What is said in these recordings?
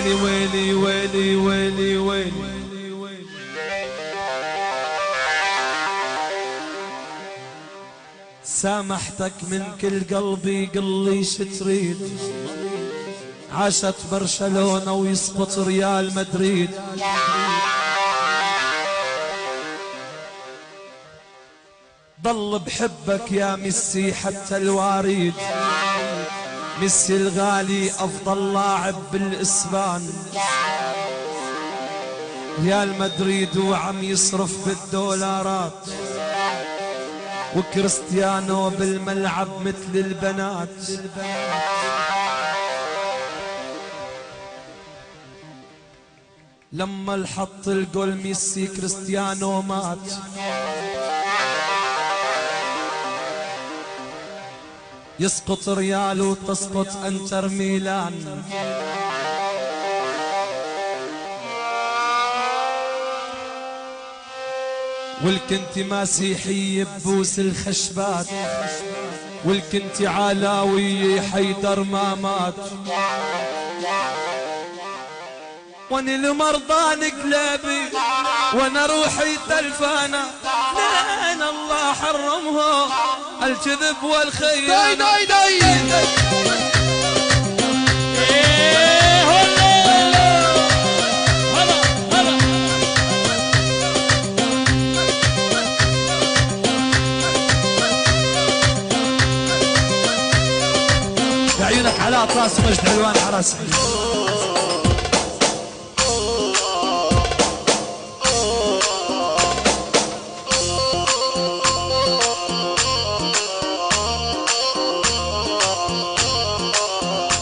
ويلي ويلي ويلي ويلي ويلي. سامحتك من كل قلبي قلي شتريد، عاشت برشلونة ويسقط ريال مدريد. ضل بحبك يا ميسي حتى الواريد، ميسي الغالي أفضل لاعب بالإسبان. ريال مدريد وعم يصرف بالدولارات، وكريستيانو بالملعب مثل البنات. لما الحط الجول ميسي كريستيانو مات. يسقط ريال وتسقط انتر ميلان. والكنتي مسيحي ببوس الخشبات، والكنتي علاوي حيدر ما مات. وانا المرضى كلابي وانا روحي تلفانة، لان الله حرمها الكذب والخيانة. عيونك على اطراس مجد حلوان حرس.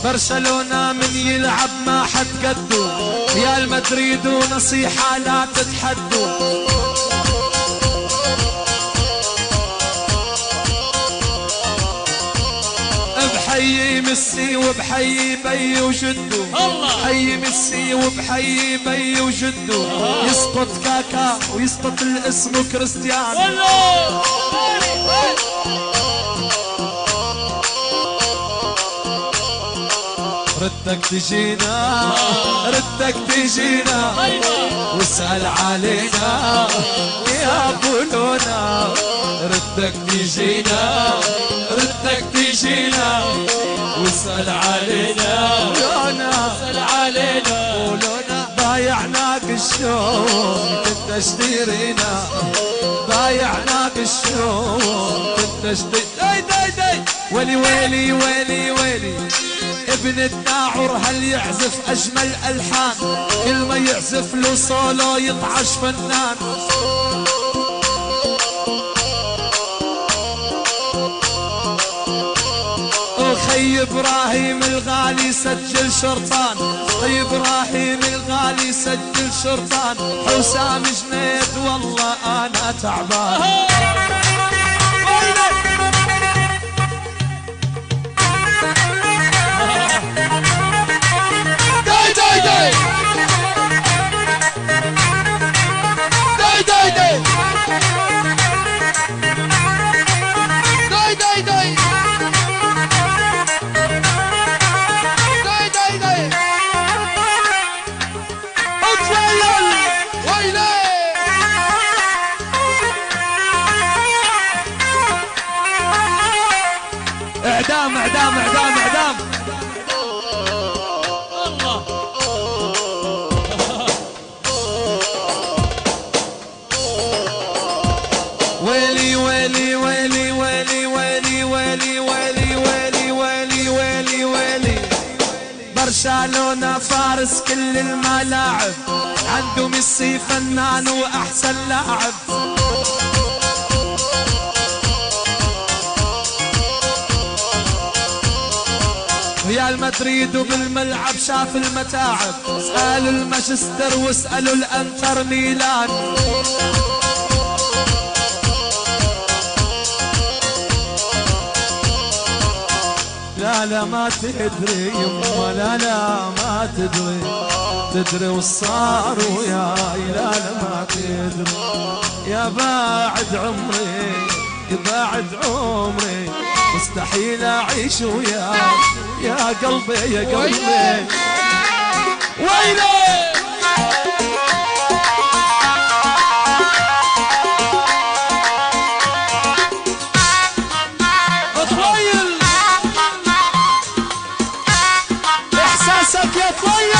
برشلونة من يلعب ما حد قده، ريال مدريد ونصيحة لا تتحدوا. بحيي ميسي وبحيي بي وجدو، بحيي ميسي وبحيي بي وجدو. يسقط كاكا ويسقط الاسم كريستيانو. ردك تجينا ردك تجينا واسأل علينا يا بولونا. ردك تجينا ردك تجينا واسأل علينا واسأل علينا بولونا. بايعناك الشوق كنت اشترينا، بايعناك الشوق كنت اشتري. داي داي ويلي ويلي ويلي ويلي. ابن الداعر هل يعزف اجمل الحان، كل ما يعزف له صولو يطعش فنان. اخي ابراهيم الغالي سجل شرطان، اخي ابراهيم الغالي سجل شرطان. حسام جنيد والله انا تعبان. اعدام اعدام اعدام اعدام. الله ويلي ويلي ويلي ويلي ويلي ويلي ويلي ويلي ويلي ويلي ويلي. برشلونة فارس كل الملاعب، عنده ميسي فنان واحسن لاعب. ريال مدريد وبالملعب شاف المتاعب، اسألوا المانشستر واسألوا الانتر ميلان. لا لا ما تدري يما، لا لا ما تدري، تدري وصار وياي. لا لا ما تدري يا باعد عمري، يا باعد عمري، مستحيل اعيش وياك يا قلبي يا قلبي. ويلي طويل احساسك يا طويل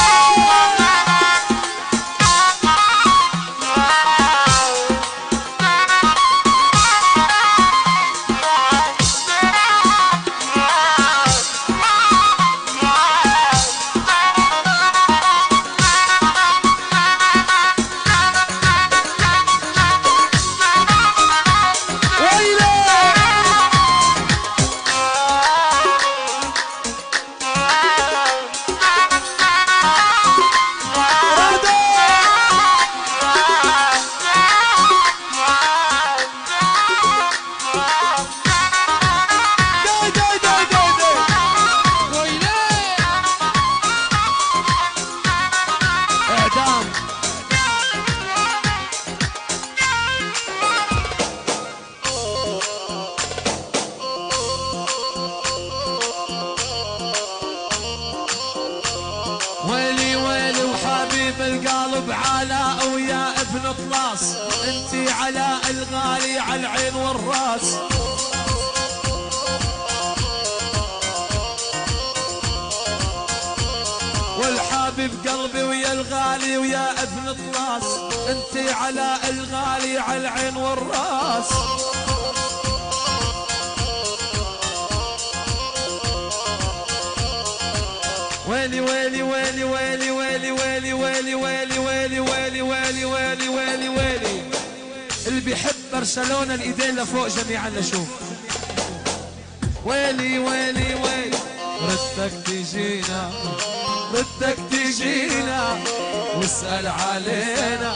ويلي ويلي وحبيب القلب علاء ويا ابن طلاس انتي علاء الغالي على العين والراس والحبيب قلبي ويا الغالي ويا ابن طلاس انتي علاء الغالي على العين والراس ويلي ويلي ويلي ويلي ويلي ويلي ويلي ويلي ويلي ويلي ويلي ويلي ويلي ويلي اللي بيحب برشلونة الايدين لفوق جميعا نشوف ويلي ويلي ويلي ردك تجينا ردك تجينا واسأل علينا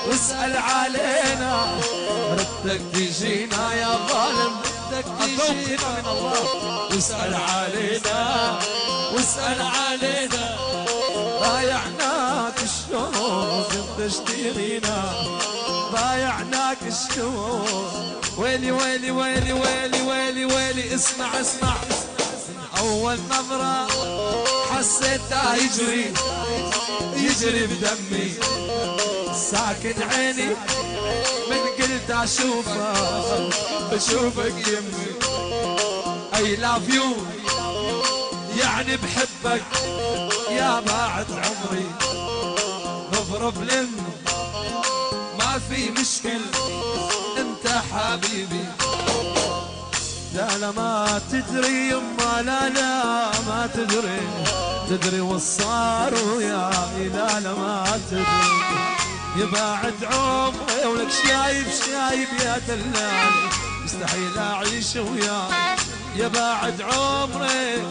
واسأل علينا ردك تجينا يا ظالم ردك تجينا من الله واسأل علينا واسأل علينا بايعناك الشوق انت اشترينا بايعناك الشوق ويلي ويلي ويلي ويلي ويلي ويلي اسمع اسمع أول نظرة حسيتها يجري يجري بدمي ساكن عيني من قلت أشوفك بشوفك يمي I love you يعني بحبك يا بعد عمري نضرب لم ما في مشكل انت حبيبي لا لا ما تدري يما لا لا ما تدري تدري وصار وياي لا لا ما تدري يبعد عمري ولك شايب شايب يا دلالي مستحيل اعيش وياي يبعد عمري